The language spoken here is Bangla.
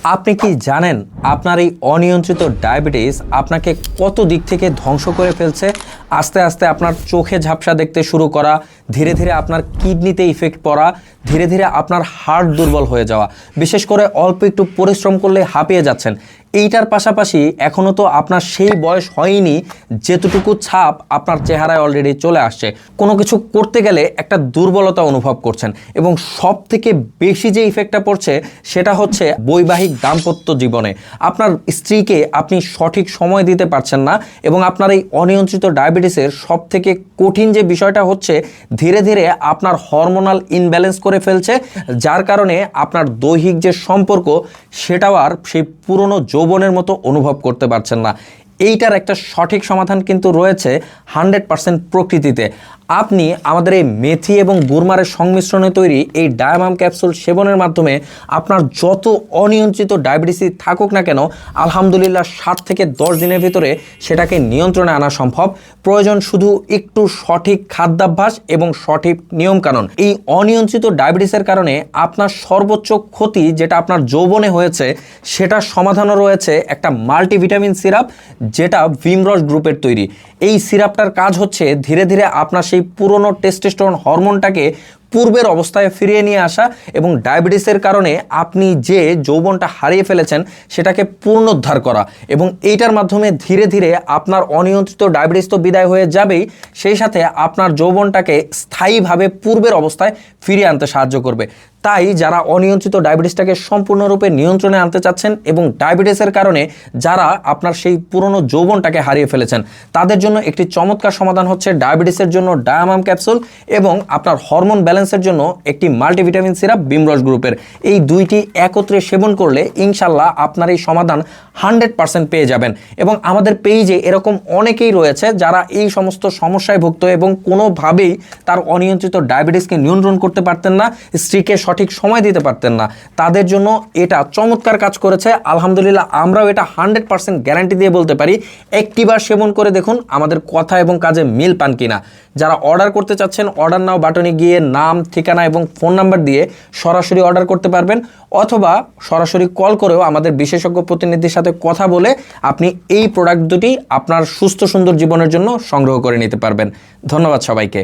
আপনি কি জানেন আপনার এই অনিয়ন্ত্রিত ডায়াবেটিস আপনাকে কত দিক থেকে ধ্বংস করে ফেলছে? আস্তে আস্তে আপনার চোখে ঝাপসা দেখতে শুরু করা, ধীরে ধীরে আপনার কিডনিতে ইফেক্ট পড়া, ধীরে ধীরে আপনার হার্ট দুর্বল হয়ে যাওয়া, বিশেষ করে অল্প একটু পরিশ্রম করলে হাঁপিয়ে যাচ্ছেন। এইটার পাশাপাশি এখনও তো আপনার সেই বয়স হয়নি যেতটুকু ছাপ আপনার চেহারায় অলরেডি চলে আসছে। কোনো কিছু করতে গেলে একটা দুর্বলতা অনুভব করছেন, এবং সব থেকে বেশি যে ইফেক্টটা পড়ছে সেটা হচ্ছে বৈবাহিক দাম্পত্য জীবনে। আপনার স্ত্রীকে আপনি সঠিক সময় দিতে পারছেন না, এবং আপনার এই অনিয়ন্ত্রিত ডায়াবেটিসের সব থেকে কঠিন যে বিষয়টা হচ্ছে ধীরে ধীরে আপনার হরমোনাল ইনব্যালেন্স করে ফেলছে, যার কারণে আপনার দৈহিক যে সম্পর্ক সেটাও আর সেই পুরনো যৌবনের মতো অনুভব করতে পারছেন না। এইটার একটা সঠিক সমাধান কিন্তু রয়েছে 100% প্রকৃতিতে। আপনি আমাদের এই মেথি এবং গুরমারের সংমিশ্রণে তৈরি এই ডায়ামাম ক্যাপসুল সেবনের মাধ্যমে আপনার যত অনিয়ন্ত্রিত ডায়াবেটিসই থাকুক না কেন, আলহামদুলিল্লাহ 7 থেকে 10 দিনের ভিতরে সেটাকে নিয়ন্ত্রণে আনা সম্ভব। প্রয়োজন শুধু একটু সঠিক খাদ্যাভ্যাস এবং সঠিক নিয়মকানুন। এই অনিয়ন্ত্রিত ডায়াবেটিসের কারণে আপনার সর্বোচ্চ ক্ষতি যেটা আপনার যৌবনে হয়েছে সেটার সমাধানও রয়েছে একটা মাল্টিভিটামিন সিরাপ, যেটা ভিমরস গ্রুপের তৈরি। এই সিরাপটার কাজ হচ্ছে ধীরে ধীরে আপনার সেই পুরনো টেস্টোস্টেরন হরমোনটাকে পূর্বের অবস্থায় ফিরিয়ে নিয়ে আসা, এবং ডায়াবেটিসের কারণে আপনি যে যৌবনটা হারিয়ে ফেলেছেন সেটাকে পুনরুদ্ধার করা। এবং এইটার মাধ্যমে ধীরে ধীরে আপনার অনিয়ন্ত্রিত ডায়াবেটিস তো বিদায় হয়ে যাবেই, সেই সাথে আপনার যৌবনটাকে স্থায়ীভাবে পূর্বের অবস্থায় ফিরিয়ে আনতে সাহায্য করবে। তাই যারা অনিয়ন্ত্রিত ডায়াবেটিসটাকে সম্পূর্ণরূপে নিয়ন্ত্রণে আনতে চাচ্ছেন, এবং ডায়াবেটিসের কারণে যারা আপনার সেই পুরনো যৌবনটাকে হারিয়ে ফেলেছেন, তাদের জন্য একটি চমৎকার সমাধান হচ্ছে ডায়াবেটিসের জন্য ডায়ামাম ক্যাপসুল, এবং আপনার হরমোন ব্যালেন্সের জন্য একটি মাল্টিভিটামিন সিরাপ ভিমরস গ্রুপের। এই দুইটি একত্রে সেবন করলে ইনশাল্লাহ আপনার এই সমাধান 100% পেয়ে যাবেন। এবং আমাদের পেজে এরকম অনেকেই রয়েছে যারা এই সমস্ত সমস্যায় ভুগত এবং কোনোভাবেই তার অনিয়ন্ত্রিত ডায়াবেটিসকে নিয়ন্ত্রণ করতে পারতেন না, স্ত্রীকে সঠিক সময় দিতে পারতেন না। তাদের জন্য এটা চমৎকার কাজ করেছে। আলহামদুলিল্লাহ আমরাও এটা 100% গ্যারান্টি দিয়ে বলতে পারি। একটিবার সেবন করে দেখুন আমাদের কথা এবং কাজে মিল পান কিনা। যারা অর্ডার করতে চাচ্ছেন, অর্ডার নাও বাটনে গিয়ে নাম, ঠিকানা এবং ফোন নাম্বার দিয়ে সরাসরি অর্ডার করতে পারবেন, অথবা সরাসরি কল করেও আমাদের বিশেষজ্ঞ প্রতিনিধির সাথে কথা বলে আপনি এই প্রোডাক্ট দুটি আপনার সুস্থ সুন্দর জীবনের জন্য সংগ্রহ করে নিতে পারবেন। ধন্যবাদ সবাইকে।